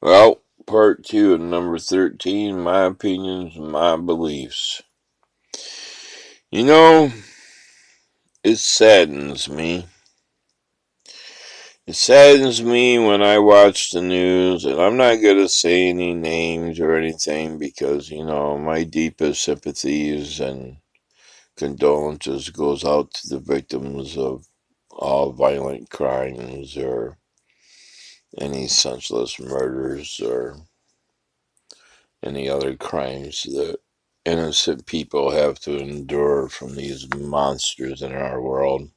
Well, part two of number 13, my opinions, my beliefs. You know, it saddens me. It saddens me when I watch the news, and I'm not going to say any names or anything because, my deepest sympathies and condolences goes out to the victims of all violent crimes or any senseless murders or any other crimes that innocent people have to endure from these monsters in our world.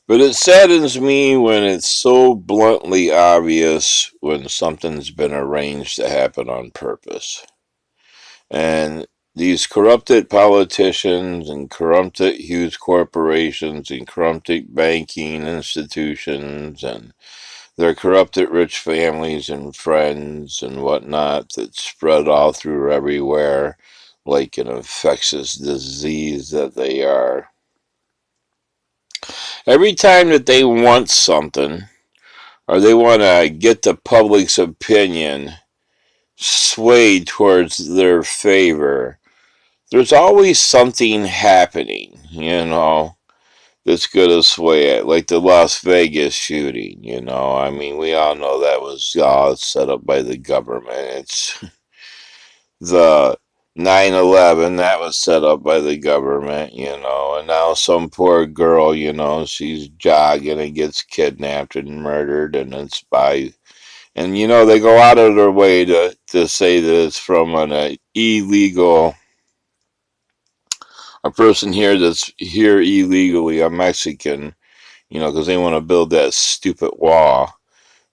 But it saddens me when it's so bluntly obvious when something's been arranged to happen on purpose. And these corrupted politicians and corrupted huge corporations and corrupted banking institutions and their corrupted rich families and friends and whatnot that spread all through everywhere like an infectious disease that they are. Every time that they want something or they want to get the public's opinion swayed towards their favor, there's always something happening, that's gonna sway it, like the Las Vegas shooting. I mean, we all know that was all set up by the government. It's the 9/11 that was set up by the government, and now some poor girl, she's jogging and gets kidnapped and murdered, and it's by. And they go out of their way to say that it's from an illegal a person here that's here illegally, a Mexican, because they want to build that stupid wall.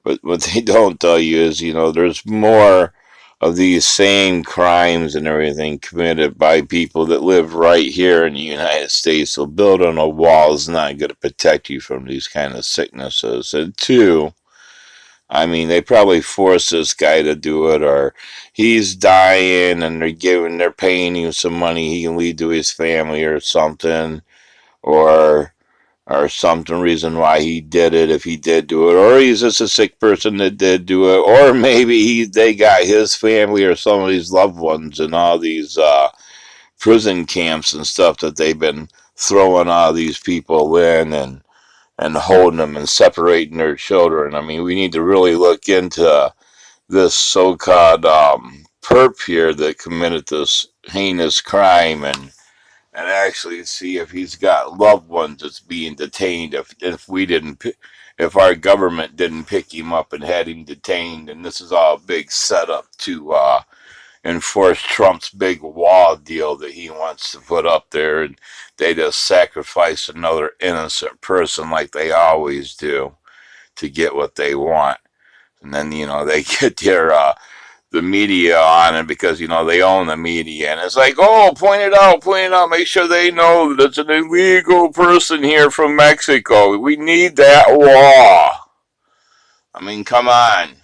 But what they don't tell you is, there's more of these same crimes and everything committed by people that live right here in the United States. So building a wall is not going to protect you from these kind of sicknesses. And two, I mean, they probably forced this guy to do it, or he's dying and they're paying him some money he can leave to his family or something, or something reason why he did it if he did do it, or he's just a sick person that did do it, or maybe they got his family or some of his loved ones in all these prison camps and stuff that they've been throwing all these people in and holding them and separating their children. I mean, we need to really look into this so-called perp here that committed this heinous crime and actually see if he's got loved ones that's being detained if our government didn't pick him up and had him detained. And this is all a big setup to enforce Trump's big wall deal that he wants to put up there, and they just sacrifice another innocent person like they always do to get what they want. And then they get the media on it because they own the media, and it's like, oh, point it out, make sure they know that it's an illegal person here from Mexico. We need that wall. I mean, come on,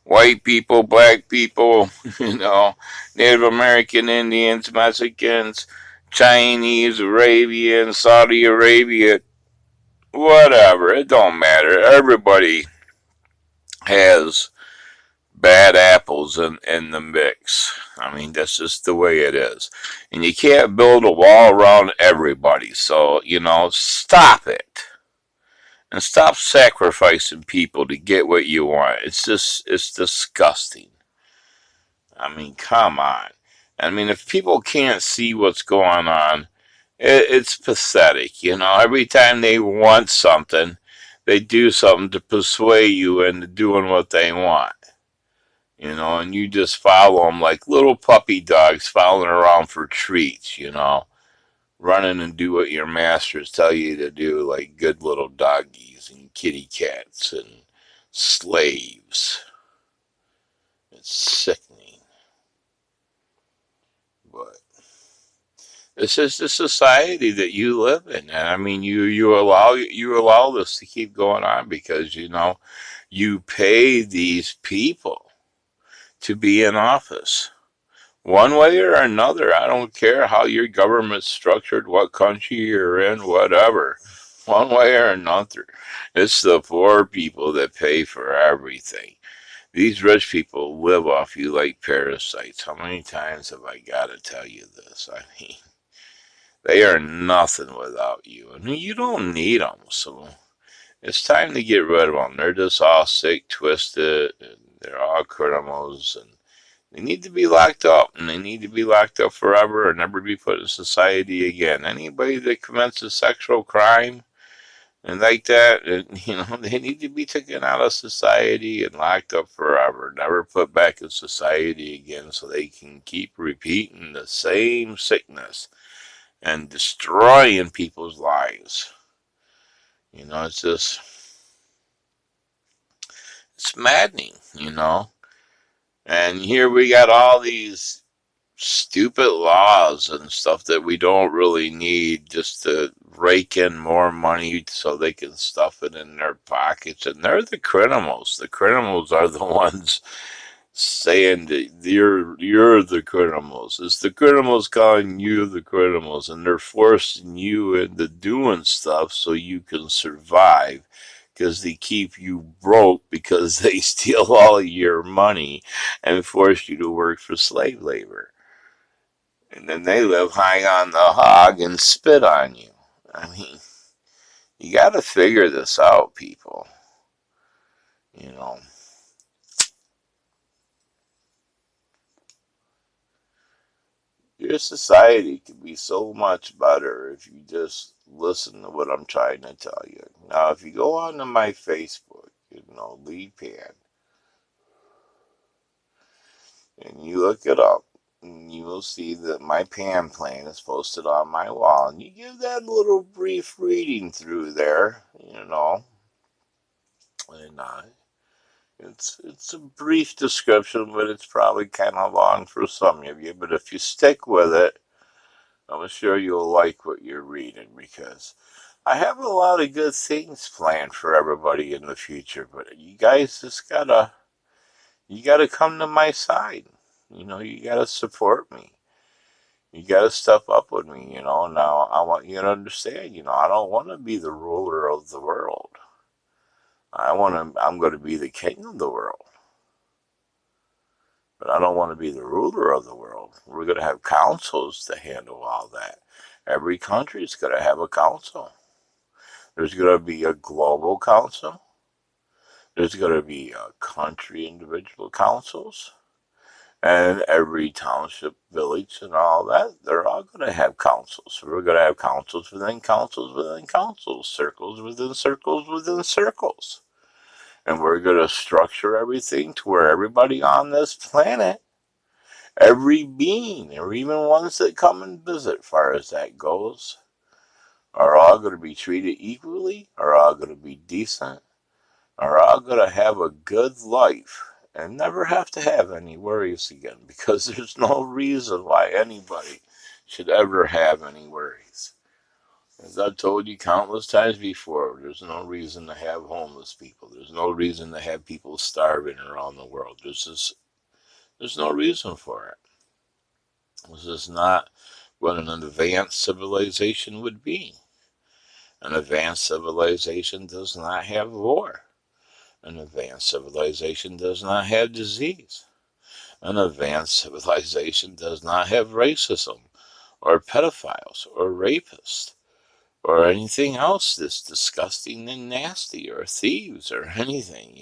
white people, black people, Native American Indians, Mexicans, Chinese, Arabian, Saudi Arabia, whatever. It don't matter. Everybody has bad apples in the mix. I mean, that's just the way it is. And you can't build a wall around everybody. So, stop it. And stop sacrificing people to get what you want. It's disgusting. I mean, come on. I mean, if people can't see what's going on, it's pathetic. Every time they want something, they do something to persuade you into doing what they want. And you just follow them like little puppy dogs following around for treats, running and do what your masters tell you to do, like good little doggies and kitty cats and slaves. It's sickening, but this is the society that you live in, and I mean, you allow this to keep going on because you pay these people to be in office. One way or another, I don't care how your government's structured, what country you're in, whatever. one way or another. It's the poor people that pay for everything. These rich people live off you like parasites. How many times have I got to tell you this? I mean, they are nothing without you. I mean, you don't need them, so it's time to get rid of them. They're just all sick, twisted, and they're all criminals, and they need to be locked up, and they need to be locked up forever and never be put in society again. Anybody that commits a sexual crime and like that, they need to be taken out of society and locked up forever, never put back in society again, so they can keep repeating the same sickness and destroying people's lives. It's just, it's maddening. And here we got all these stupid laws and stuff that we don't really need just to rake in more money so they can stuff it in their pockets. And they're the criminals. The criminals are the ones saying that you're the criminals. It's the criminals calling you the criminals, and they're forcing you into doing stuff so you can survive. Because they keep you broke because they steal all your money and force you to work for slave labor. And then they live high on the hog and spit on you. I mean, you got to figure this out, people. You know, your society could be so much better if you just listen to what I'm trying to tell you. Now, if you go onto my Facebook, Lee Pan, and you look it up, and you will see that my Pan plan is posted on my wall, and you give that little brief reading through there, and it's a brief description, but it's probably kind of long for some of you. But if you stick with it, I'm sure you'll like what you're reading, because I have a lot of good things planned for everybody in the future. But you guys just you gotta come to my side. You gotta support me. You gotta step up with me. Now I want you to understand. I don't want to be the ruler of the world. I'm going to be the king of the world. But I don't want to be the ruler of the world. We're going to have councils to handle all that. Every country is going to have a council. There's going to be a global council. There's going to be country individual councils. And every township, village, and all that, they're all going to have councils. We're going to have councils within councils within councils, circles within circles within circles. And we're going to structure everything to where everybody on this planet, every being, or even ones that come and visit, far as that goes, are all going to be treated equally, are all going to be decent, are all going to have a good life and never have to have any worries again, because there's no reason why anybody should ever have any worries. As I've told you countless times before, there's no reason to have homeless people. There's no reason to have people starving around the world. There's no reason for it. This is not what an advanced civilization would be. An advanced civilization does not have war. An advanced civilization does not have disease. An advanced civilization does not have racism, or pedophiles, or rapists, or anything else that's disgusting and nasty, or thieves, or anything.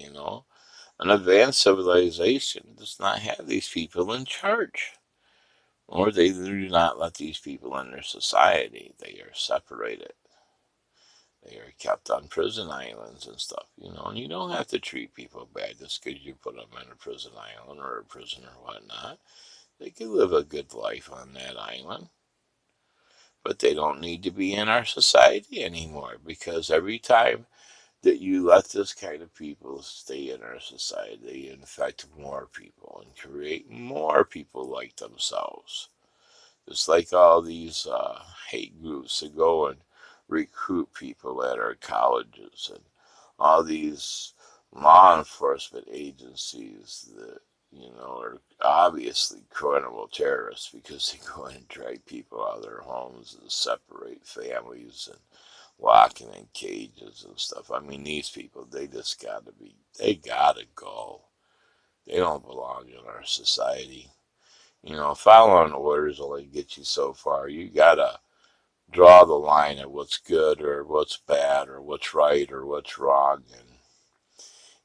An advanced civilization does not have these people in charge, or they do not let these people in their society. They are separated. They are kept on prison islands and stuff. And you don't have to treat people bad just because you put them in a prison island or a prison or whatnot. They can live a good life on that island, but they don't need to be in our society anymore, because every time that you let this kind of people stay in our society, they infect more people and create more people like themselves. Just like all these hate groups that go and recruit people at our colleges, and all these law enforcement agencies that, are obviously criminal terrorists, because they go in and drag people out of their homes and separate families and locking in cages and stuff. I mean, these people, they gotta go. They don't belong in our society. Following orders only get you so far. You gotta draw the line at what's good or what's bad or what's right or what's wrong.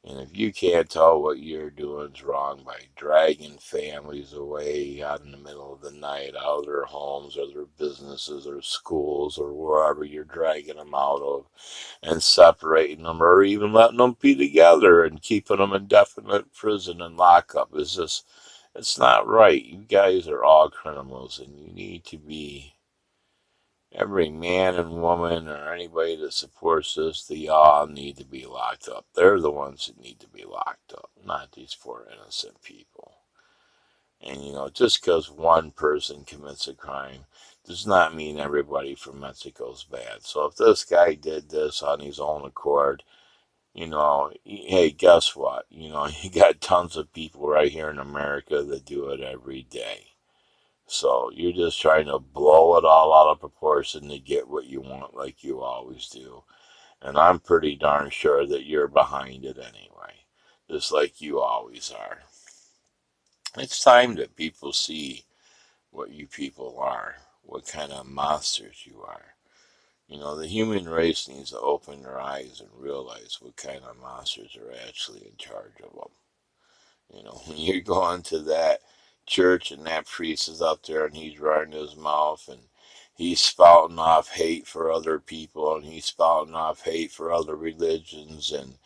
And if you can't tell what you're doing is wrong by dragging families away out in the middle of the night out of their homes or their businesses or schools or wherever you're dragging them out of and separating them or even letting them be together and keeping them in definite prison and lockup, it's not right. You guys are all criminals and you need to be. Every man and woman or anybody that supports this, they all need to be locked up. They're the ones that need to be locked up, not these poor innocent people. And just because one person commits a crime does not mean everybody from Mexico's bad. So if this guy did this on his own accord, hey, guess what? You got tons of people right here in America that do it every day. So you're just trying to blow it all out of proportion to get what you want, like you always do. And I'm pretty darn sure that you're behind it anyway, just like you always are. It's time that people see what you people are, what kind of monsters you are. The human race needs to open their eyes and realize what kind of monsters are actually in charge of them. When you go into that church and that priest is up there and he's running his mouth and he's spouting off hate for other people and he's spouting off hate for other religions and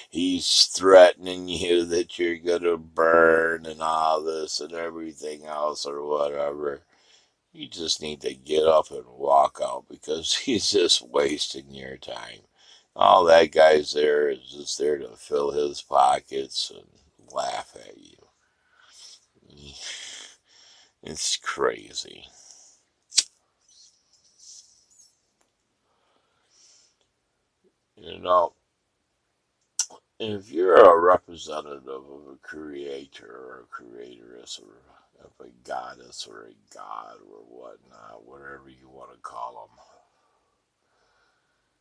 he's threatening you that you're going to burn and all this and everything else or whatever. You just need to get up and walk out because he's just wasting your time. All that guy's there is just there to fill his pockets and laugh at you. It's crazy. You know, if you're a representative of a creator or a creatoress or of a goddess or a god or whatnot, whatever you want to call them,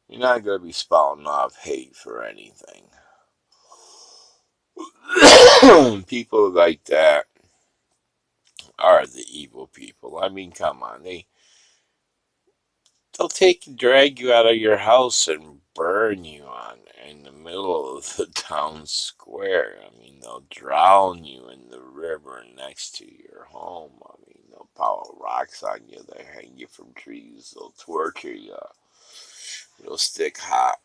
you're not going to be spouting off hate for anything. People like that are the evil people. I mean, come on, they'll take and drag you out of your house and burn you on in the middle of the town square. I mean, they'll drown you in the river next to your home. I mean, they'll pile rocks on you. They'll hang you from trees. They'll torture you. They'll stick hot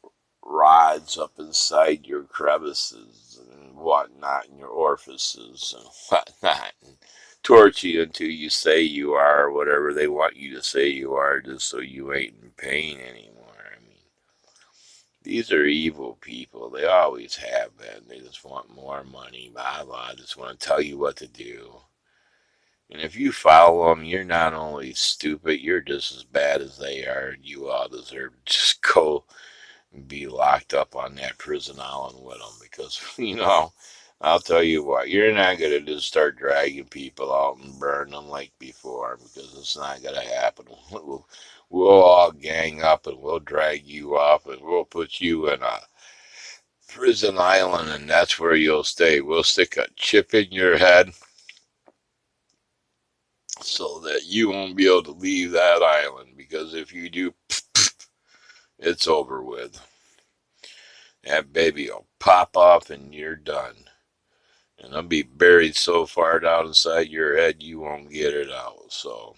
rods up inside your crevices and whatnot, in your orifices and whatnot, and torture you until you say you are whatever they want you to say you are, just so you ain't in pain anymore. I mean, these are evil people. They always have been. They just want more money, blah blah. Just want to tell you what to do. And if you follow them, you're not only stupid, you're just as bad as they are. You all deserve to just go be locked up on that prison island with them because I'll tell you what, you're not gonna just start dragging people out and burn them like before because it's not gonna happen. We'll all gang up and we'll drag you up and we'll put you in a prison island and that's where you'll stay. We'll stick a chip in your head so that you won't be able to leave that island because if you do, it's over with. That baby will pop off and you're done. And I'll be buried so far down inside your head you won't get it out. So,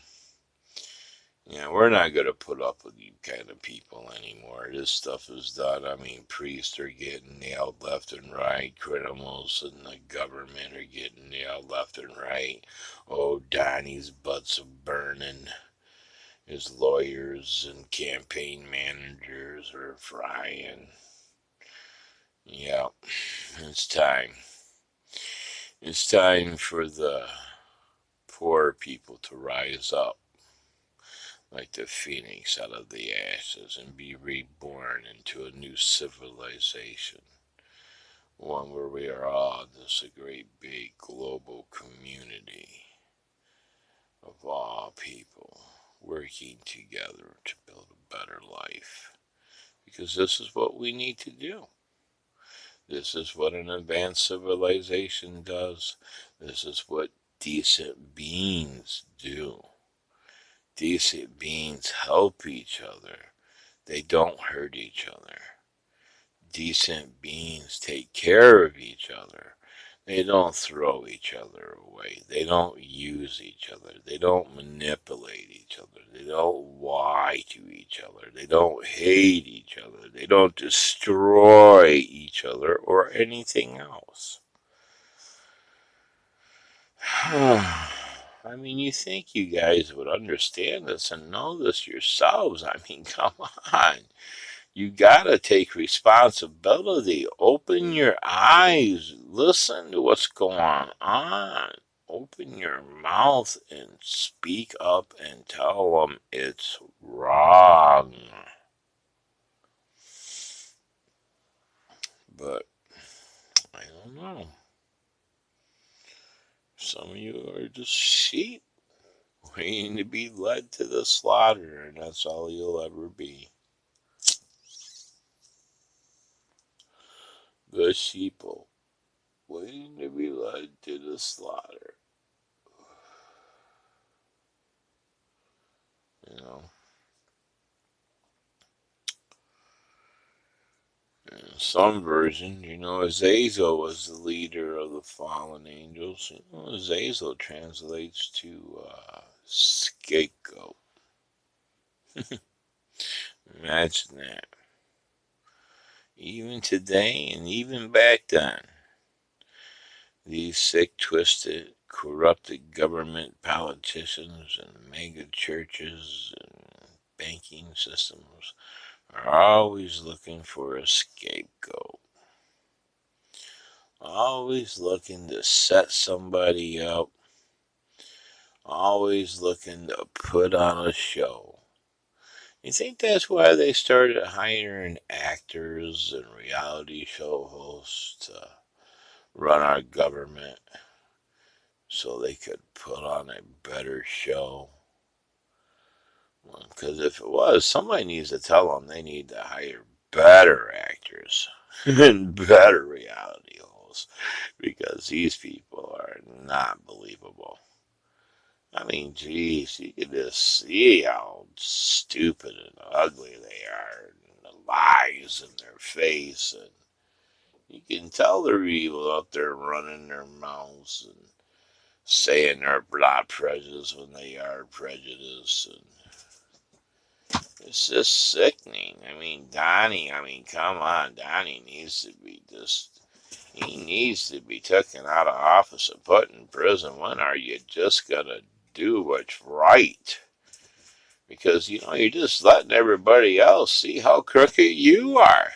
yeah, we're not going to put up with you kind of people anymore. This stuff is done. I mean, priests are getting nailed left and right. Criminals and the government are getting nailed left and right. Oh, Donnie's butts are burning. His lawyers and campaign managers are frying. Yeah, it's time. It's time for the poor people to rise up like the phoenix out of the ashes and be reborn into a new civilization. One where we are all just a great big global community of all people working together to build a better life. Because this is what we need to do. This is what an advanced civilization does. This is what decent beings do. Decent beings help each other. They don't hurt each other. Decent beings take care of each other. They don't throw each other away. They don't use each other. They don't manipulate each other. They don't lie to each other. They don't hate each other. They don't destroy each other or anything else. I mean, you think you guys would understand this and know this yourselves. I mean, come on. You gotta take responsibility. Open your eyes. Listen to what's going on. Open your mouth and speak up and tell them it's wrong. But I don't know. Some of you are just sheep waiting to be led to the slaughter, and that's all you'll ever be. The sheeple waiting to be led to the slaughter. You know? In some version, Azazel was the leader of the fallen angels. Azazel translates to scapegoat. Imagine that. Even today and even back then, these sick, twisted, corrupted government politicians and mega churches and banking systems are always looking for a scapegoat. Always looking to set somebody up. Always looking to put on a show. You think that's why they started hiring actors and reality show hosts to run our government so they could put on a better show? Because if it was, somebody needs to tell them they need to hire better actors and better reality hosts, because these people are not believable. I mean, geez, you can just see how stupid and ugly they are, and the lies in their face, and you can tell they're evil out there running their mouths and saying they're not prejudiced when they are prejudiced, and it's just sickening. I mean, Donnie, come on, Donnie needs to be he needs to be taken out of office and put in prison. When are you just gonna do what's right? Because, you're just letting everybody else see how crooked you are.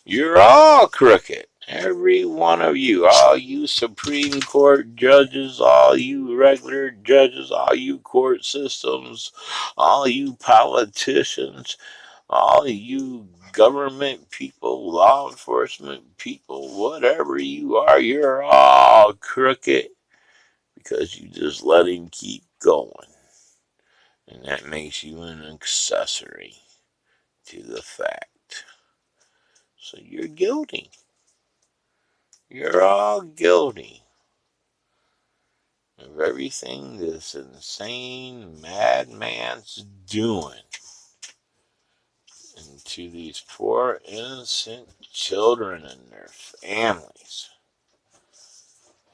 You're all crooked. Every one of you. All you Supreme Court judges, all you regular judges, all you court systems, all you politicians, all you government people, law enforcement people, whatever you are, you're all crooked because you just let him keep going. And that makes you an accessory to the fact. So you're guilty. You're all guilty of everything this insane madman's doing. And to these poor innocent children and their families.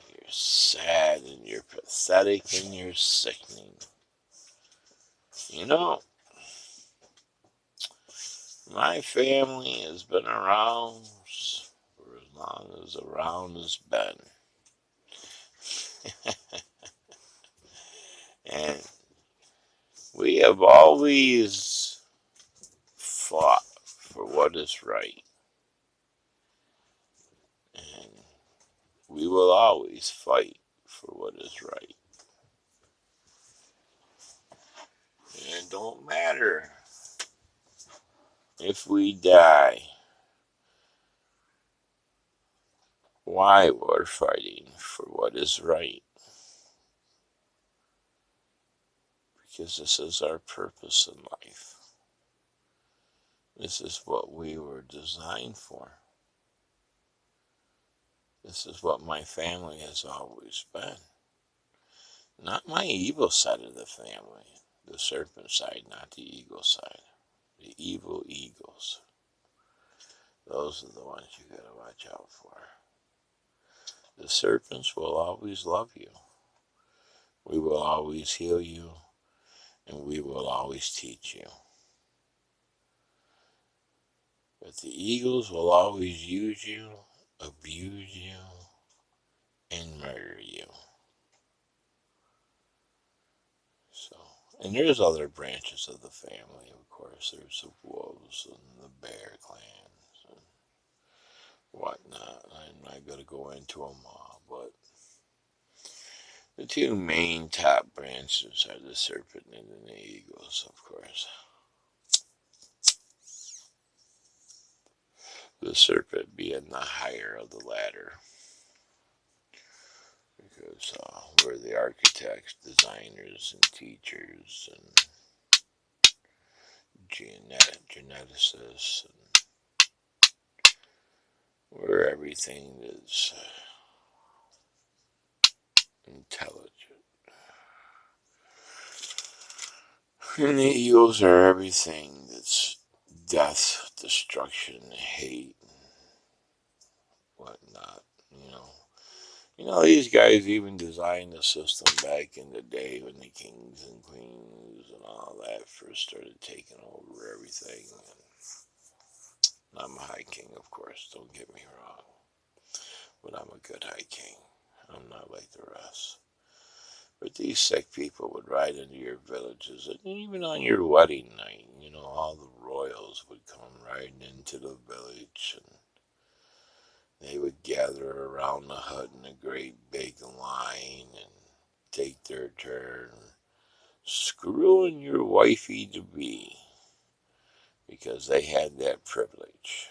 You're sad and you're pathetic and you're sickening. My family has been around for as long as around has been. And we have always fought for what is right. And we will always fight for what is right. And it don't matter if we die. Why we're fighting for what is right. Because this is our purpose in life. This is what we were designed for. This is what my family has always been. Not my evil side of the family. The serpent side, not the eagle side. The evil eagles. Those are the ones you gotta watch out for. The serpents will always love you. We will always heal you. And we will always teach you. But the eagles will always use you, abuse you, and murder you. So, and there's other branches of the family, of course. There's the wolves and the bear clans and whatnot. I'm not going to go into them all, but the two main top branches are the serpent and the eagles, of course. The serpent being the higher of the ladder. Because we're the architects, designers, and teachers, and geneticists, and we're everything that's intelligent. And the eagles are everything that's death, destruction, hate, and whatnot, you know. You know, these guys even designed the system back in the day when the kings and queens and all that first started taking over everything. And I'm a high king, of course, don't get me wrong. But I'm a good high king. I'm not like the rest. But these sick people would ride into your villages, and even on your wedding night, you know, all the royals would come riding into the village, and they would gather around the hut in a great big line and take their turn screwing your wifey to be, because they had that privilege.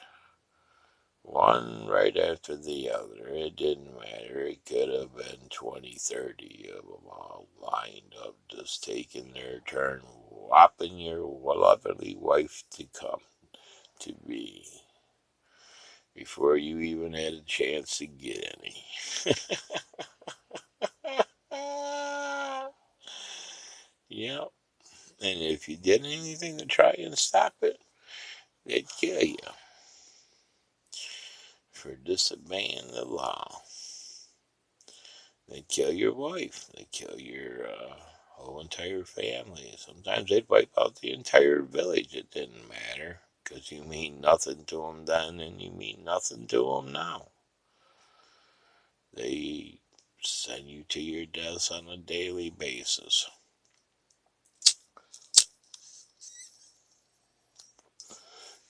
One right after the other. It didn't matter. It could have been 20, 30 of them all lined up, just taking their turn, whopping your lovely wife to come to be, before you even had a chance to get any. Yep. And if you did anything to try and stop it, they'd kill you for disobeying the law. They'd kill your wife. They'd kill your whole entire family. Sometimes they'd wipe out the entire village. It didn't matter, because you mean nothing to them then, and you mean nothing to them now. They send you to your deaths on a daily basis.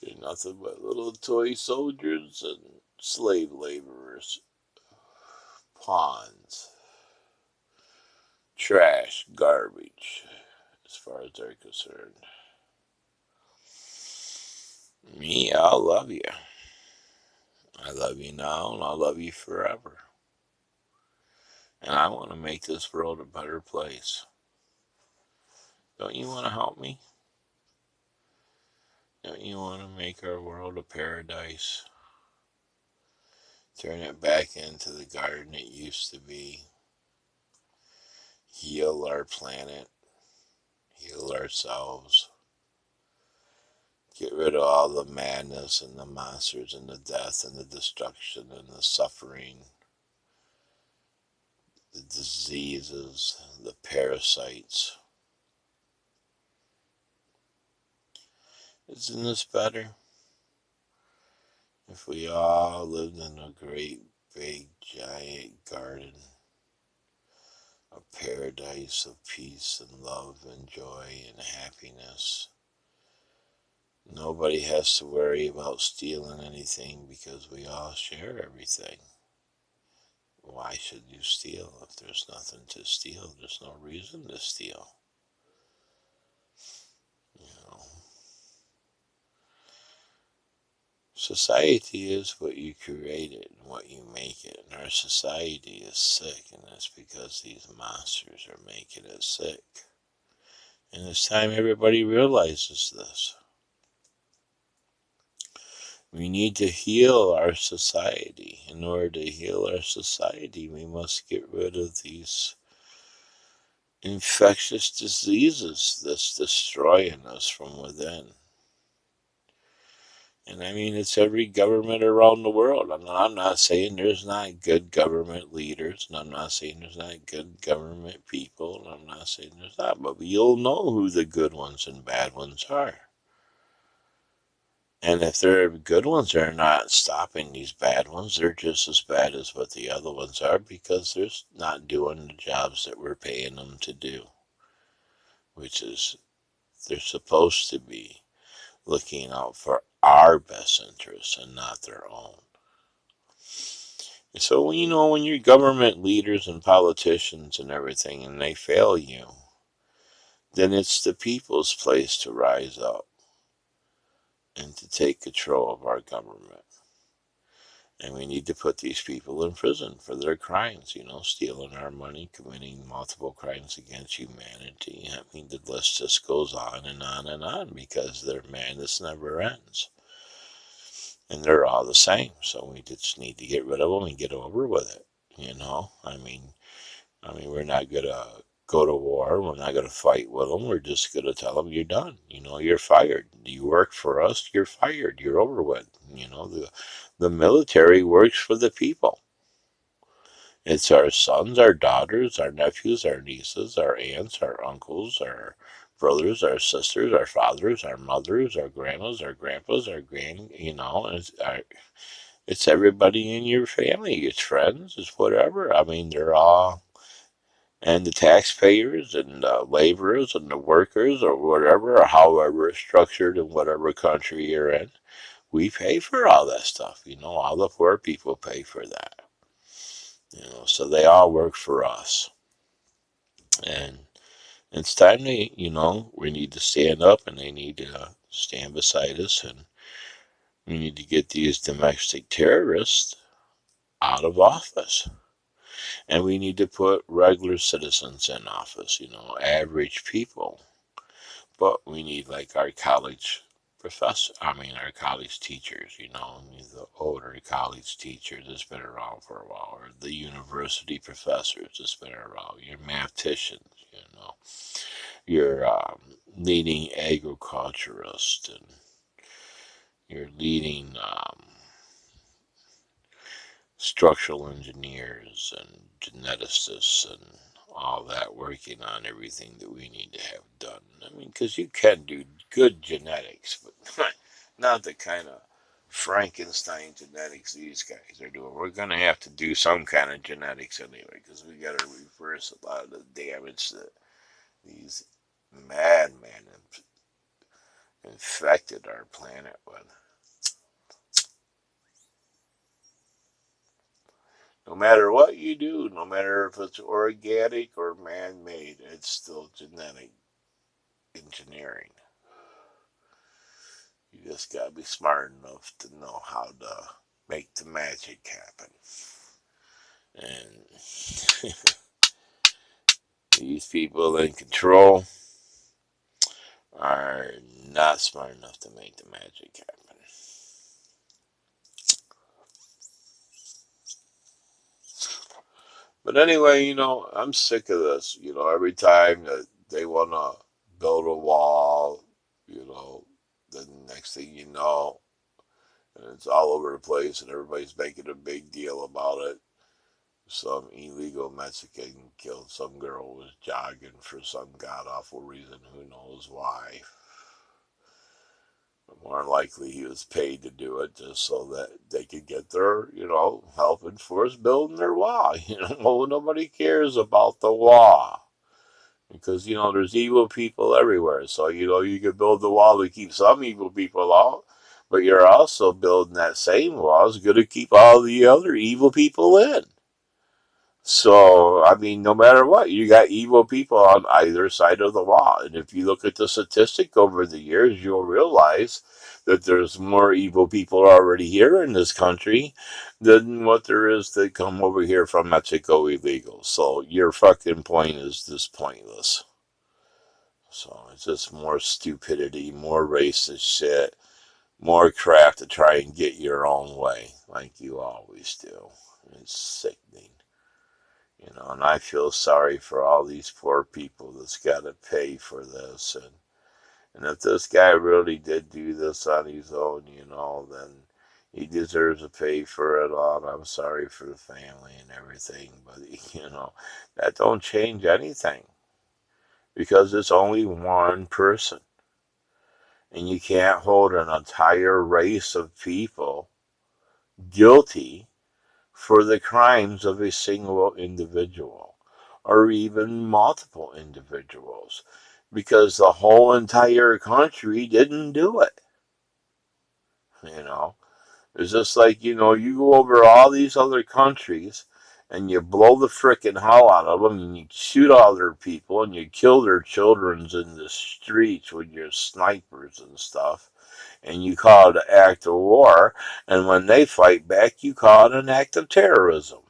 You're nothing but little toy soldiers and slave laborers, pawns, trash, garbage, as far as they're concerned. Me, I'll love you. I love you now, and I'll love you forever. And I want to make this world a better place. Don't you want to help me? Don't you want to make our world a paradise? Turn it back into the garden it used to be. Heal our planet. Heal ourselves. Get rid of all the madness and the monsters and the death and the destruction and the suffering. The diseases, the parasites. Isn't this better? If we all lived in a great, big, giant garden, a paradise of peace and love and joy and happiness. Nobody has to worry about stealing anything, because we all share everything. Why should you steal? If there's nothing to steal, there's no reason to steal. You know, society is what you create it and what you make it. And our society is sick, and that's because these monsters are making it sick. And it's time everybody realizes this. We need to heal our society. In order to heal our society, we must get rid of these infectious diseases that's destroying us from within. And I mean, it's every government around the world. I'm not saying there's not good government leaders, and I'm not saying there's not good government people, and I'm not saying there's not, but you'll know who the good ones and bad ones are. And if they're good ones, they're not stopping these bad ones. They're just as bad as what the other ones are because they're not doing the jobs that we're paying them to do, which is they're supposed to be looking out for our best interests and not their own. So, when your government leaders and politicians and everything and they fail you, then it's the people's place to rise up and to take control of our government. And we need to put these people in prison for their crimes, stealing our money, committing multiple crimes against humanity. I mean, the list just goes on and on and on because their madness never ends. And they're all the same. So we just need to get rid of them and get over with it. We're not going to go to war. We're not going to fight with them. We're just going to tell them you're done. You're fired. You work for us. You're fired. You're over with. The military works for the people. It's our sons, our daughters, our nephews, our nieces, our aunts, our uncles, our brothers, our sisters, our fathers, our mothers, our grandmas, our grandpas, our it's everybody in your family. It's friends. It's whatever. I mean, they're all, and the taxpayers and the laborers and the workers or whatever, or however it's structured in whatever country you're in. We pay for all that stuff. All the poor people pay for that. So they all work for us. And it's time we need to stand up and they need to stand beside us and we need to get these domestic terrorists out of office. And we need to put regular citizens in office, average people. But we need like our college our college teachers, the older college teachers that's been around for a while, or the university professors that's been around, your mathematicians, your leading agriculturists, and your leading structural engineers and geneticists and all that working on everything that we need to have done. I mean, because you can do good genetics, but not the kind of Frankenstein genetics these guys are doing. We're going to have to do some kind of genetics anyway, because we got to reverse a lot of the damage that these madmen infected our planet with. No matter what you do, no matter if it's organic or man made, it's still genetic engineering. You just gotta be smart enough to know how to make the magic happen. And these people in control are not smart enough to make the magic happen. But anyway, I'm sick of this. Every time that they want to build a wall, the next thing you know, and it's all over the place, and everybody's making a big deal about it. Some illegal Mexican killed some girl who was jogging for some god awful reason. Who knows why? But more likely, he was paid to do it just so that they could get their, help enforce building their wall. Well, nobody cares about the wall because there's evil people everywhere. So you could build the wall to keep some evil people out, but you're also building that same wall is going to keep all the other evil people in. So, I mean, no matter what, you got evil people on either side of the wall. And if you look at the statistic over the years, you'll realize that there's more evil people already here in this country than what there is that come over here from Mexico illegal. So, your fucking point is just pointless. So, it's just more stupidity, more racist shit, more crap to try and get your own way, like you always do. It's sickening. And I feel sorry for all these poor people that's got to pay for this. And if this guy really did do this on his own, then he deserves to pay for it all. I'm sorry for the family and everything, but that don't change anything because it's only one person, and you can't hold an entire race of people guilty for the crimes of a single individual or even multiple individuals because the whole entire country didn't do it. You know, it's just like, you go over all these other countries and you blow the frickin' hell out of them and you shoot all their people and you kill their children in the streets with your snipers and stuff. And you call it an act of war. And when they fight back, you call it an act of terrorism.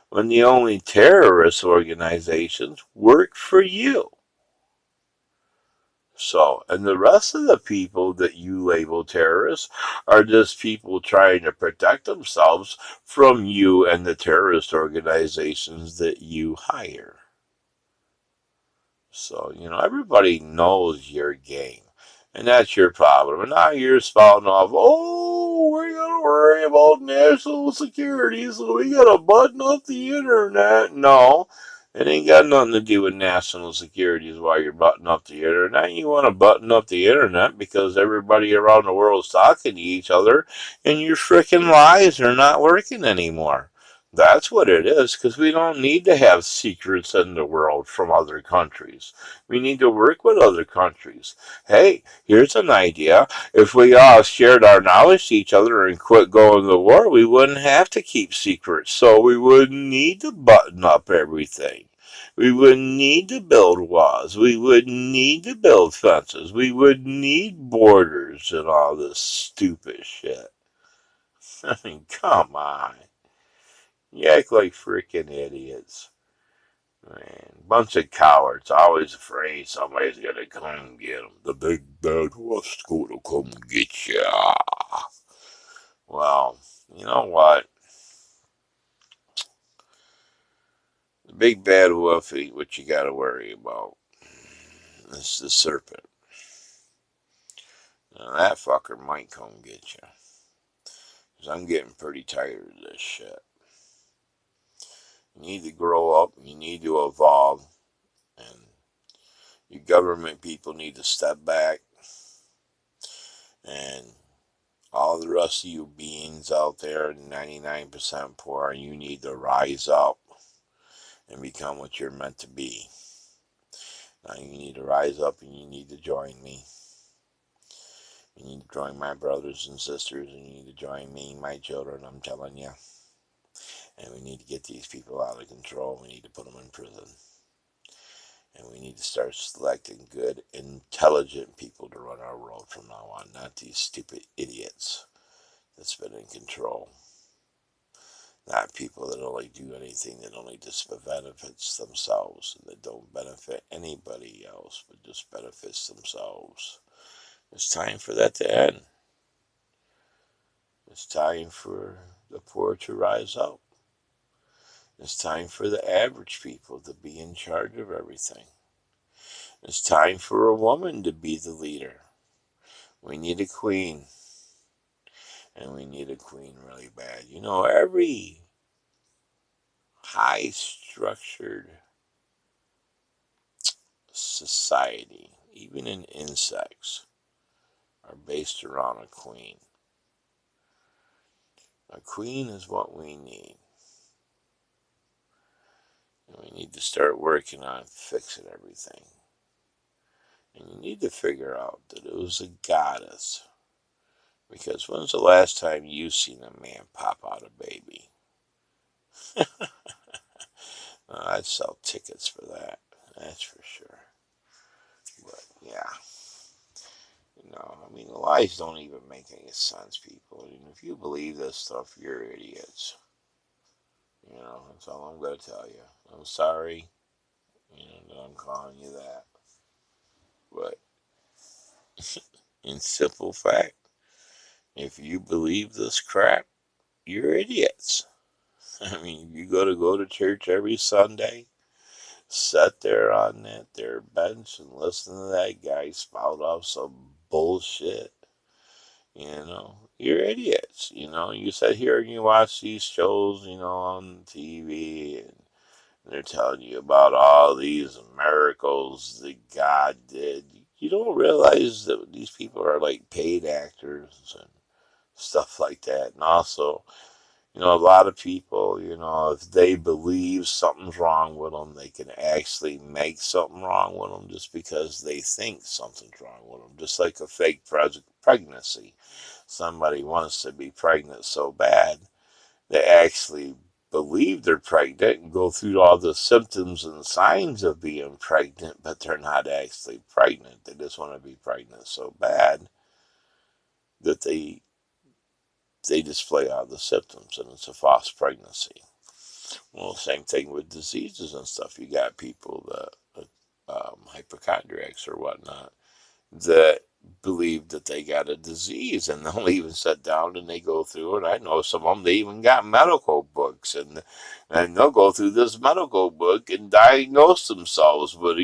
When the only terrorist organizations work for you. So, and the rest of the people that you label terrorists are just people trying to protect themselves from you and the terrorist organizations that you hire. So, everybody knows your game. And that's your problem. And now you're spouting off, oh, we're going to worry about national security, so we got to button up the internet. No, it ain't got nothing to do with national security is why you're buttoning up the internet. You want to button up the internet because everybody around the world is talking to each other and your freaking lies are not working anymore. That's what it is, because we don't need to have secrets in the world from other countries. We need to work with other countries. Hey, here's an idea. If we all shared our knowledge to each other and quit going to war, we wouldn't have to keep secrets. So we wouldn't need to button up everything. We wouldn't need to build walls. We wouldn't need to build fences. We wouldn't need borders and all this stupid shit. I mean, come on. You act like freaking idiots. Man, bunch of cowards, always afraid somebody's gonna come and get them. The big bad wolf's gonna come get ya. Well, you know what? The big bad wolf ain't what you gotta worry about. It's the serpent. Now, that fucker might come get you. Because I'm getting pretty tired of this shit. You need to grow up, you need to evolve, and you government people need to step back and all the rest of you beings out there, 99% poor, you need to rise up and become what you're meant to be. Now you need to rise up and you need to join me. You need to join my brothers and sisters and you need to join me, my children, I'm telling you. And we need to get these people out of control. We need to put them in prison. And we need to start selecting good, intelligent people to run our world from now on, not these stupid idiots that's been in control. Not people that only do anything that only just benefits themselves and that don't benefit anybody else, but just benefits themselves. It's time for that to end. It's time for the poor to rise up. It's time for the average people to be in charge of everything. It's time for a woman to be the leader. We need a queen. And we need a queen really bad. Every high structured society, even in insects, are based around a queen. A queen is what we need. And we need to start working on fixing everything. And you need to figure out that it was a goddess. Because when's the last time you seen a man pop out a baby? I'd sell tickets for that. That's for sure. But yeah. The lies don't even make any sense, people. If you believe this stuff, you're idiots. That's all I'm going to tell you. I'm sorry, that I'm calling you that. But In simple fact, if you believe this crap, you're idiots. I mean, you go to church every Sunday, sit there on that there bench and listen to that guy spout off some bullshit. You're idiots. You sit here and you watch these shows, on TV, and they're telling you about all these miracles that God did. You don't realize that these people are like paid actors and stuff like that. And also, a lot of people, if they believe something's wrong with them, they can actually make something wrong with them just because they think something's wrong with them. Just like a fake pregnancy. Somebody wants to be pregnant so bad, they actually believe they're pregnant and go through all the symptoms and signs of being pregnant, but they're not actually pregnant. They just want to be pregnant so bad that they display all the symptoms, and it's a false pregnancy. Well, same thing with diseases and stuff. You got people that hypochondriacs or whatnot that believe that they got a disease, and they'll even sit down and they go through it. I know some of them, they even got medical books, and they'll go through this medical book and diagnose themselves. But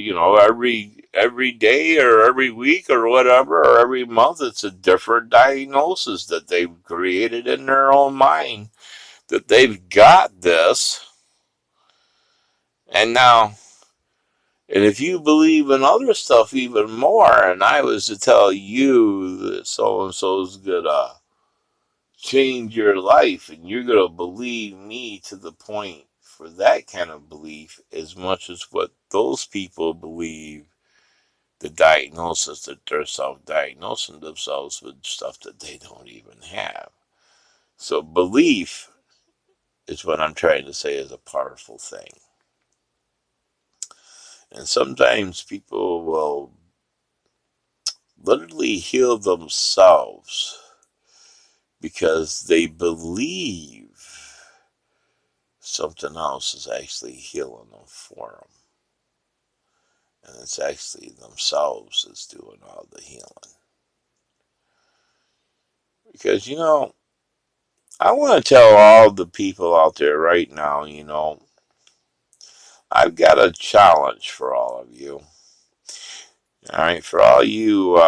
every day or every week or whatever or every month, it's a different diagnosis that they've created in their own mind, that they've got this. And now, and if you believe in other stuff even more, and I was to tell you that so and so's gonna change your life, and you're gonna believe me to the point for that kind of belief as much as what those people believe, the diagnosis that they're self-diagnosing themselves with stuff that they don't even have. So belief is what I'm trying to say is a powerful thing. And sometimes people will literally heal themselves because they believe something else is actually healing them for them. And it's actually themselves that's doing all the healing. Because, I want to tell all the people out there right now, I've got a challenge for all of you. All right, for all you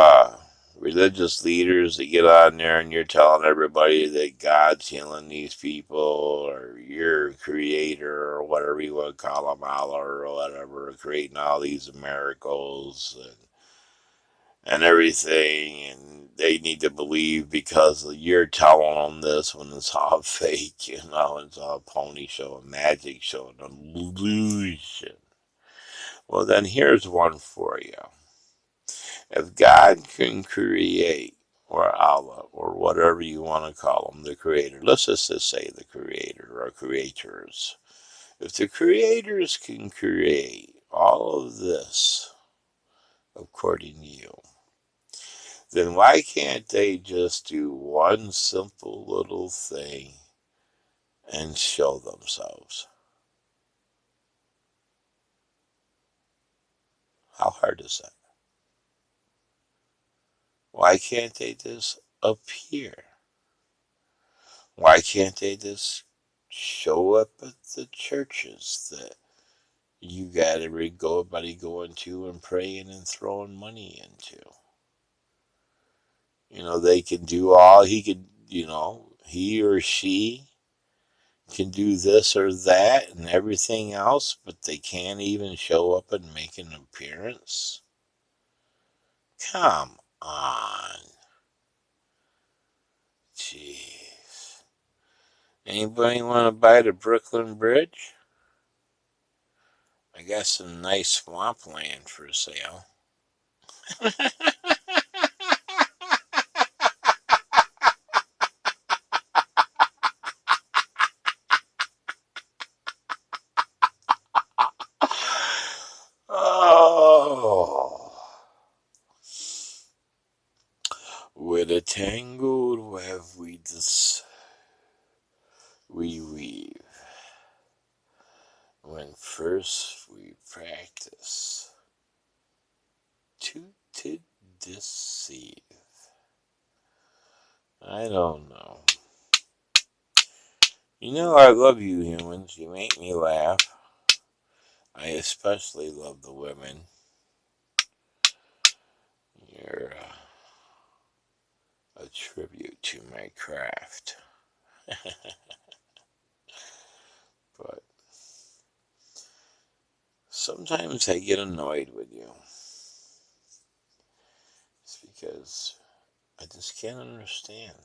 religious leaders that get on there and you're telling everybody that God's healing these people, or your creator, or whatever you want to call them, Allah or whatever, creating all these miracles and everything, and they need to believe because you're telling them this when it's all fake, it's all pony show and magic show and illusion. Well, then here's one for you. If God can create, or Allah, or whatever you want to call him, the creator, let's just say the creator or creators. If the creators can create all of this according to you, then why can't they just do one simple little thing and show themselves? How hard is that? Why can't they just appear? Why can't they just show up at the churches that you got everybody going to and praying and throwing money into? They can do all, he or she can do this or that and everything else, but they can't even show up and make an appearance? Come on. Jeez. Anybody want to buy the Brooklyn Bridge? I got some nice swampland for sale. Oh. With a tangled web we weave. When first we practice to deceive? I don't know. You know, I love you humans. You make me laugh. I especially love the women. You're a tribute to my craft. But sometimes I get annoyed with you. It's because I just can't understand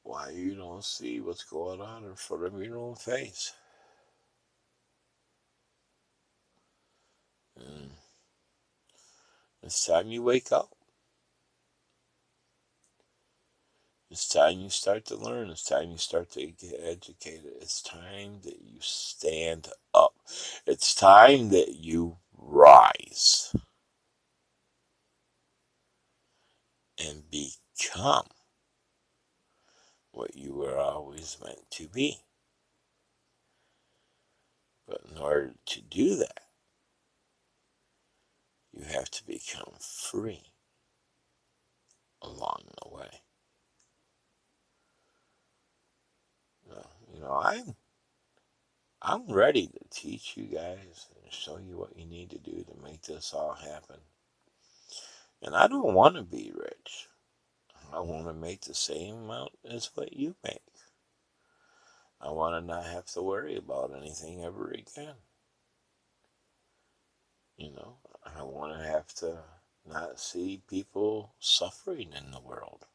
why you don't see what's going on in front of your own face. And it's time you wake up. It's time you start to learn. It's time you start to get educated. It's time that you stand up. It's time that you rise and become what you were always meant to be. But in order to do that, you have to become free along the way. You know, I'm ready to teach you guys and show you what you need to do to make this all happen. And I don't want to be rich. I want to make the same amount as what you make. I want to not have to worry about anything ever again. You know, I want to have to not see people suffering in the world.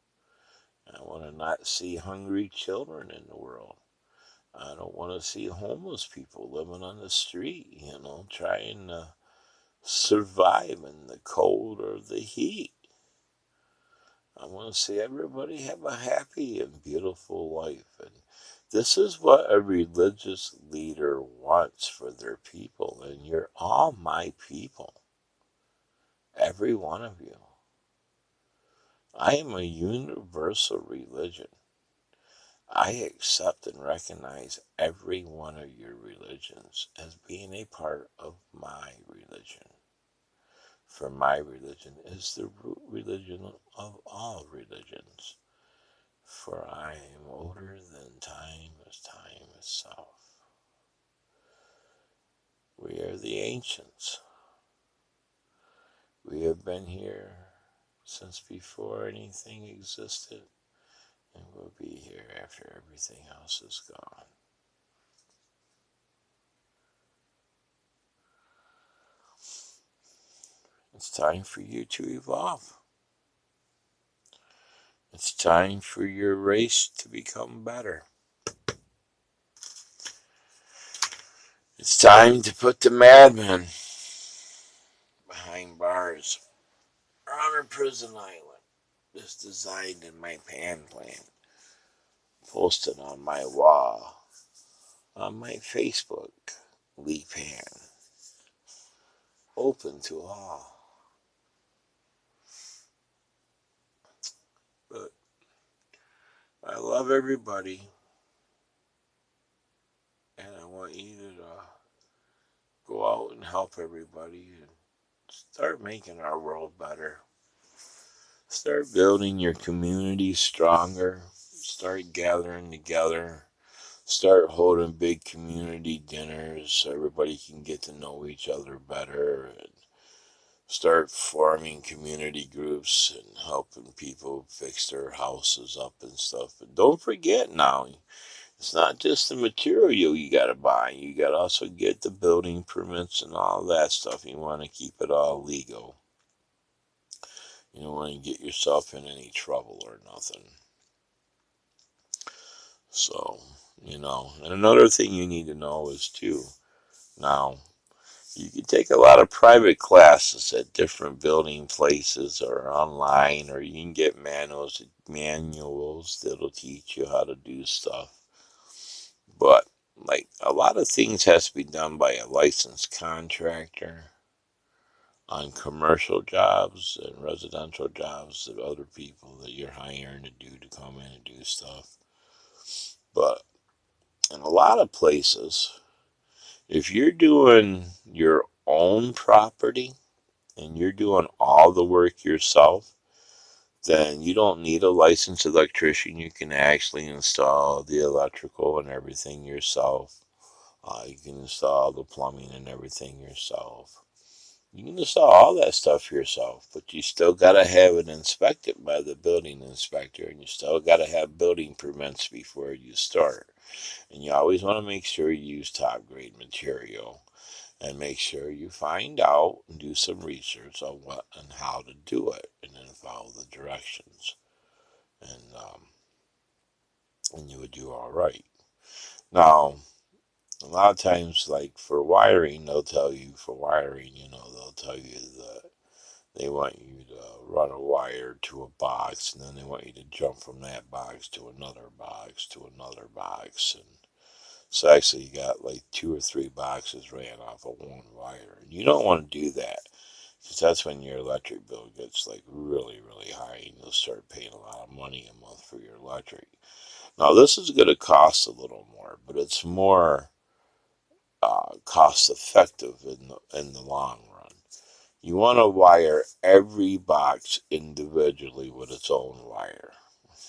I want to not see hungry children in the world. I don't want to see homeless people living on the street, trying to survive in the cold or the heat. I want to see everybody have a happy and beautiful life. And this is what a religious leader wants for their people. And you're all my people. Every one of you. I am a universal religion. I accept and recognize every one of your religions as being a part of my religion. For my religion is the root religion of all religions. For I am older than time as time itself. We are the ancients. We have been here since before anything existed, and we'll be here after everything else is gone. It's time for you to evolve. It's time for your race to become better. It's time to put the madmen behind bars or on a prison island. It's designed in my pan plan. Posted on my wall. On my Facebook. Lee Pan. Open to all. But I love everybody. And I want you to go out and help everybody and start making our world better. Start building your community stronger. Start gathering together. Start holding big community dinners so everybody can get to know each other better. And start forming community groups and helping people fix their houses up and stuff. But don't forget now, it's not just the material you gotta buy. You gotta also get the building permits and all that stuff. You want to keep it all legal. You don't want to get yourself in any trouble or nothing. So, and another thing you need to know is too, now, you can take a lot of private classes at different building places or online, or you can get manuals that'll teach you how to do stuff. But like a lot of things has to be done by a licensed contractor on commercial jobs and residential jobs of other people that you're hiring to come in and do stuff. But In a lot of places, if you're doing your own property and you're doing all the work yourself, then you don't need a licensed electrician. You can actually install the electrical and everything yourself. You can install the plumbing and everything yourself. You can install all that stuff yourself, but you still gotta have it inspected by the building inspector, and you still gotta have building permits before you start. And you always want to make sure you use top grade material, and make sure you find out and do some research on what and how to do it, and then follow the directions, and and you would do all right. Now, a lot of times, like for wiring, they'll tell you for wiring, they'll tell you that they want you to run a wire to a box, and then they want you to jump from that box to another box to another box, and so actually you got like 2 or 3 boxes ran off of one wire. And you don't want to do that, because that's when your electric bill gets like really, really high, and you'll start paying a lot of money a month for your electric. Now this is going to cost a little more, but it's more cost effective in the long run. You want to wire every box individually with its own wire.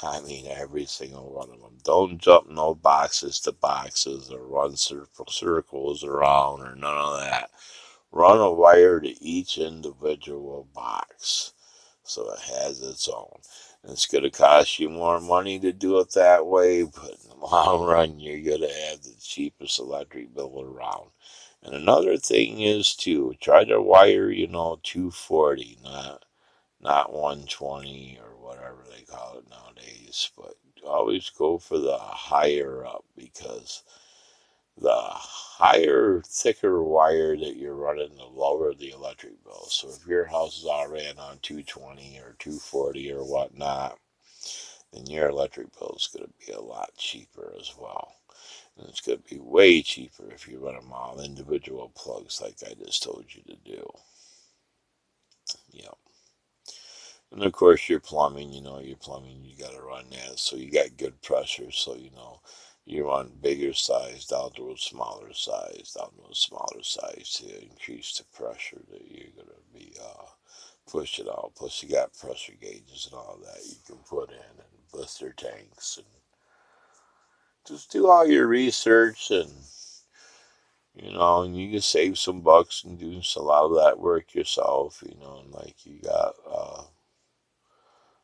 I mean, every single one of them. Don't jump no boxes to boxes or run circles around or none of that. Run a wire to each individual box so it has its own. And it's going to cost you more money to do it that way, but in the long run, you're going to have the cheapest electric bill around. And another thing is, too, try to wire, 240, not 120 or whatever they call it nowadays, but always go for the higher up, because the higher, thicker wire that you're running, the lower the electric bill. So if your house is all ran on 220 or 240 or whatnot, then your electric bill is going to be a lot cheaper as well. And it's going to be way cheaper if you run them all individual plugs like I just told you to do. Yep. And of course, you got to run that so you got good pressure. So, you run bigger size down to a smaller size, down to a smaller size to increase the pressure that you're going to be pushing out. Plus, you got pressure gauges and all that you can put in, and blister tanks, and just do all your research, and you can save some bucks and do a lot of that work yourself, and like you got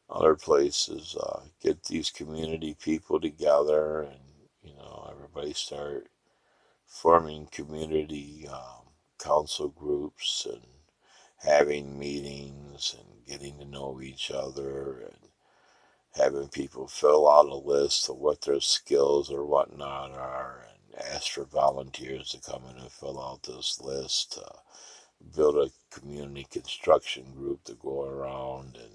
other places, get these community people together, and everybody start forming community council groups and having meetings and getting to know each other, and having people fill out a list of what their skills or whatnot are, and ask for volunteers to come in and fill out this list. Build a community construction group to go around and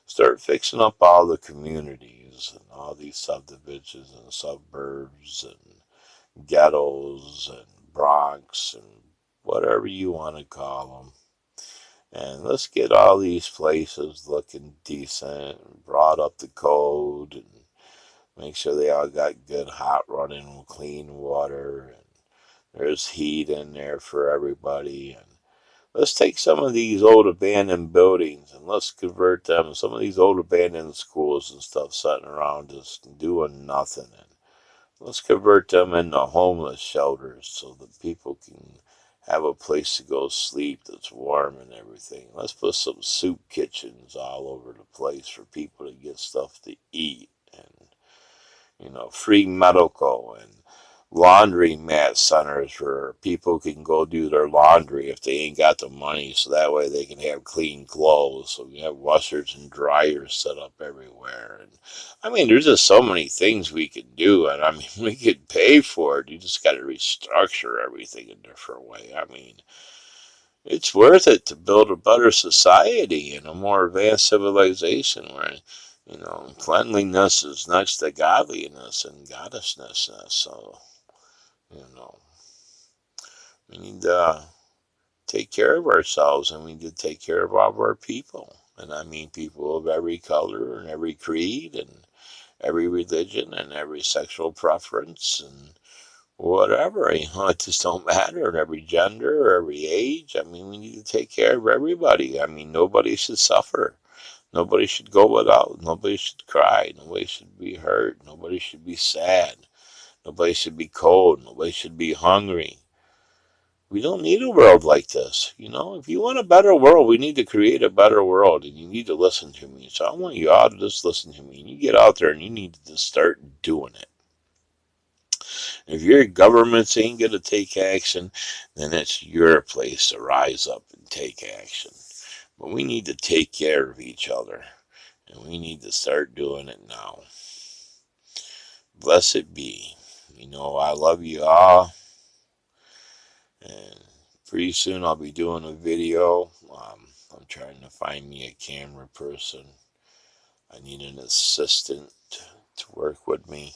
start fixing up all the communities and all these subdivisions and suburbs and ghettos and Bronx and whatever you want to call them. And let's get all these places looking decent and brought up to code, and make sure they all got good hot running clean water, and there's heat in there for everybody. And let's take some of these old abandoned buildings and let's convert them. Some of these old abandoned schools and stuff sitting around just doing nothing. And let's convert them into homeless shelters so that people can have a place to go sleep that's warm and everything. Let's put some soup kitchens all over the place for people to get stuff to eat, and free medical, and laundry mat centers where people can go do their laundry if they ain't got the money, so that way they can have clean clothes. So we have washers and dryers set up everywhere. And I mean, there's just so many things we could do, and I mean, we could pay for it. You just got to restructure everything a different way. I mean, it's worth it to build a better society and a more advanced civilization where cleanliness is next to godliness and goddessness. So you know, we need to take care of ourselves, and we need to take care of all of our people. And I mean people of every color and every creed and every religion and every sexual preference. And whatever, it just don't matter. Every gender, or every age. I mean, we need to take care of everybody. I mean, nobody should suffer. Nobody should go without. Nobody should cry. Nobody should be hurt. Nobody should be sad. Nobody should be cold. Nobody should be hungry. We don't need a world like this. If you want a better world, we need to create a better world, and you need to listen to me. So I want you all to just listen to me. And you get out there and you need to just start doing it. If your governments ain't going to take action, then it's your place to rise up and take action. But we need to take care of each other, and we need to start doing it now. Blessed be. I love you all, and pretty soon I'll be doing a video. I'm trying to find me a camera person. I need an assistant to work with me.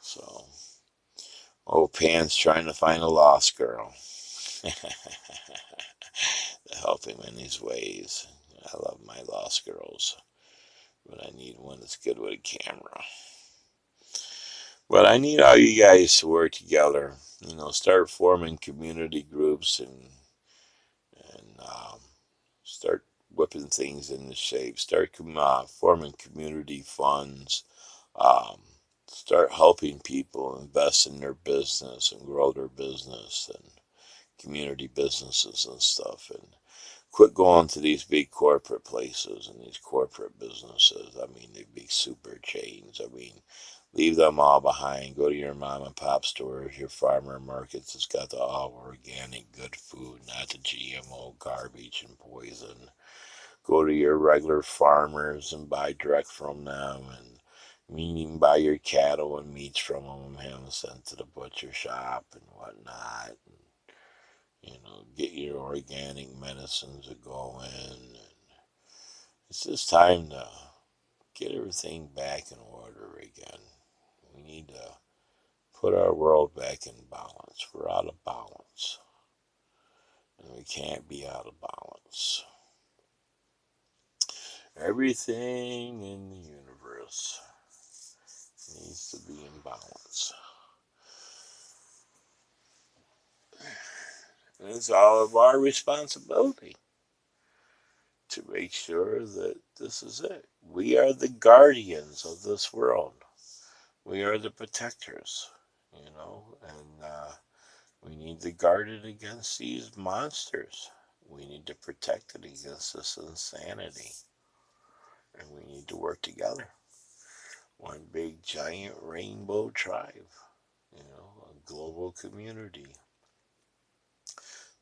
So, Pan's trying to find a lost girl. To help him in his ways. I love my lost girls, but I need one that's good with a camera. But I need all you guys to work together. Start forming community groups and start whipping things into shape. Start forming community funds. Um, Start helping people invest in their business and grow their business and community businesses and stuff. And quit going to these big corporate places and these corporate businesses. I mean, the big super chains. I mean, leave them all behind. Go to your mom and pop stores, your farmer markets. It's got the all organic, good food, not the GMO garbage and poison. Go to your regular farmers and buy direct from them. And you can buy your cattle and meats from them and have them sent to the butcher shop and whatnot. Get your organic medicines that go in. And it's just time to get everything back in order again. We need to put our world back in balance. We're out of balance. And we can't be out of balance. Everything in the universe needs to be in balance. And it's all of our responsibility to make sure that this is it. We are the guardians of this world. We are the protectors, and we need to guard it against these monsters. We need to protect it against this insanity. And we need to work together. One big giant rainbow tribe, a global community,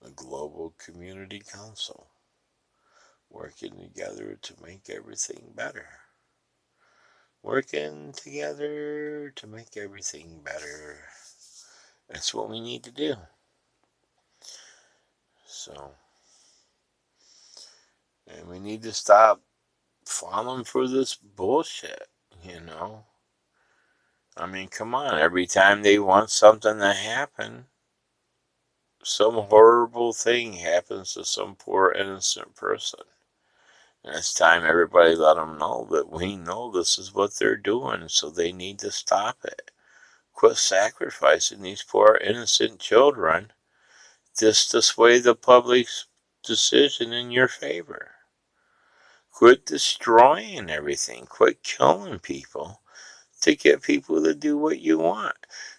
a global community council, working together to make everything better. Working together to make everything better. That's what we need to do. So, and we need to stop falling for this bullshit, I mean, come on, every time they want something to happen, some horrible thing happens to some poor innocent person. And it's time everybody let them know that we know this is what they're doing, so they need to stop it. Quit sacrificing these poor innocent children just to sway the public's decision in your favor. Quit destroying everything. Quit killing people to get people to do what you want.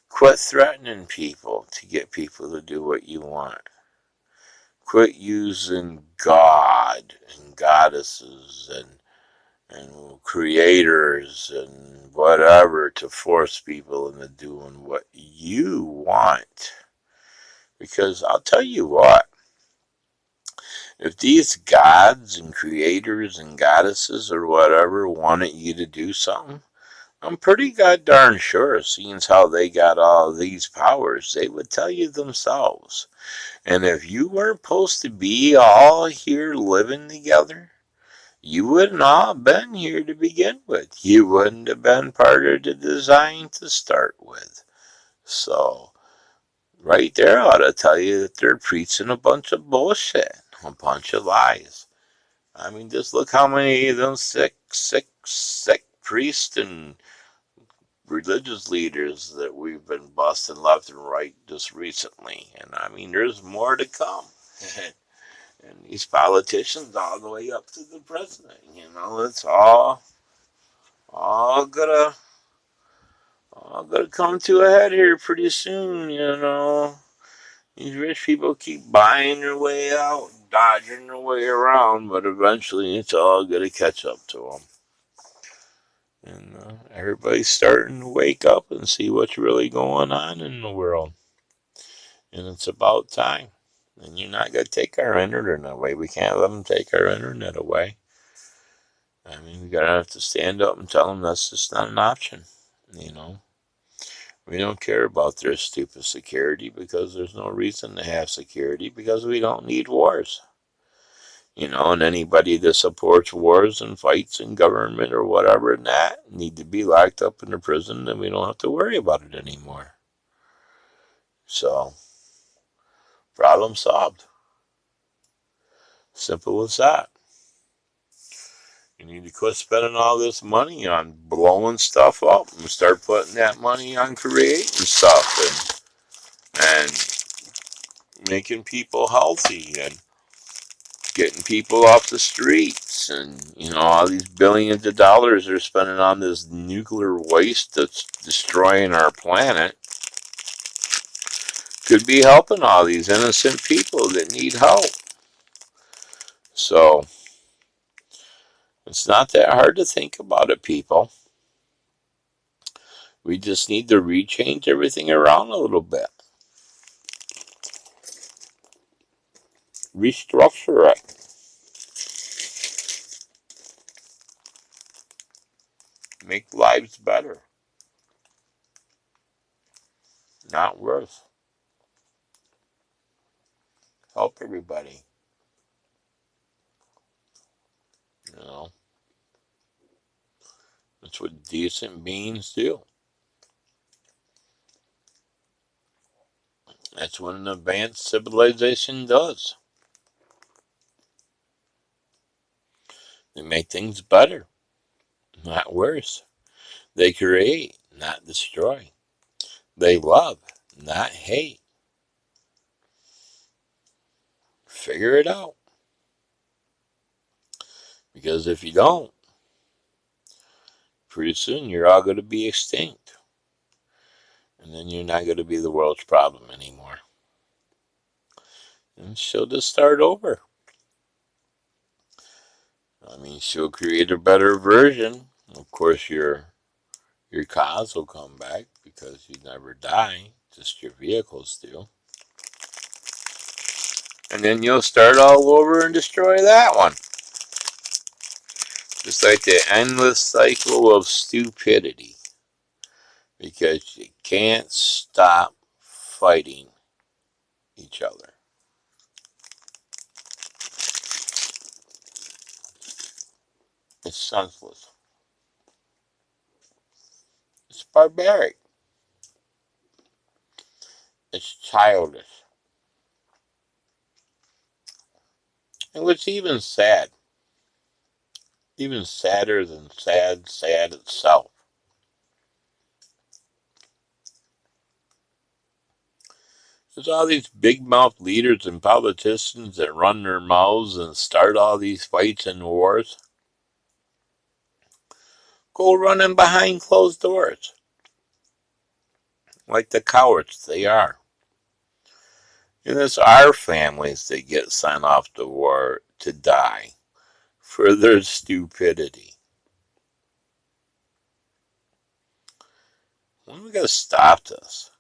Quit threatening people to get people to do what you want. Quit using God and goddesses and creators and whatever to force people into doing what you want. Because I'll tell you what, if these gods and creators and goddesses or whatever wanted you to do something, I'm pretty goddamn sure, seeing how they got all these powers, they would tell you themselves. And if you weren't supposed to be all here living together, you wouldn't all have been here to begin with. You wouldn't have been part of the design to start with. So, right there ought to tell you that they're preaching a bunch of bullshit, a bunch of lies. I mean, just look how many of them sick priests and religious leaders that we've been busting left and right just recently. And I mean, there's more to come. And these politicians all the way up to the president, it's all gonna all gonna come to a head here pretty soon. These rich people keep buying their way out, dodging their way around, but eventually it's all gonna catch up to them. And everybody's starting to wake up and see what's really going on in the world. And it's about time. And you're not going to take our internet away. We can't let them take our internet away. I mean, we gotta have to stand up and tell them that's just not an option. You know, we don't care about their stupid security because there's no reason to have security because we don't need wars. And anybody that supports wars and fights in government or whatever and that need to be locked up in a prison and we don't have to worry about it anymore. So, problem solved. Simple as that. You need to quit spending all this money on blowing stuff up and start putting that money on creating stuff and making people healthy and getting people off the streets and all these billions of dollars they're spending on this nuclear waste that's destroying our planet could be helping all these innocent people that need help. So it's not that hard to think about it, people. We just need to rechange everything around a little bit. Restructure it. Make lives better, not worse. Help everybody. You know, that's what decent beings do. That's what an advanced civilization does. They make things better, not worse. They create, not destroy. They love, not hate. Figure it out. Because if you don't, pretty soon you're all going to be extinct. And then you're not going to be the world's problem anymore. And she'll just start over. I mean, she'll create a better version. Of course, your cars will come back because you never die. Just your vehicles do. And then you'll start all over and destroy that one. Just like the endless cycle of stupidity. Because you can't stop fighting each other. It's senseless. It's barbaric. It's childish. And what's even sadder than sad itself, there's all these big mouth leaders and politicians that run their mouths and start all these fights and wars. Go running behind closed doors. Like the cowards they are. And it's our families that get sent off to war to die for their stupidity. When are we going to stop this?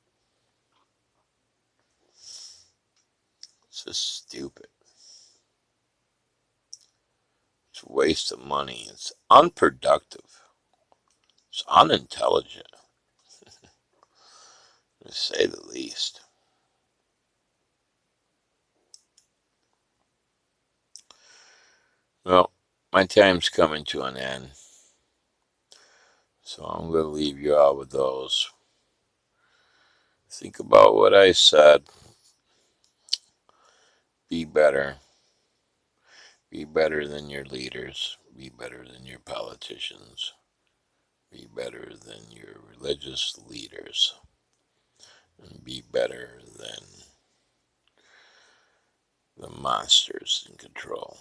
It's just stupid. It's a waste of money. It's unproductive. It's unintelligent, to say the least. Well, my time's coming to an end. So I'm going to leave you all with those. Think about what I said. Be better. Be better than your leaders. Be better than your politicians. Be better than your religious leaders. And be better than the monsters in control.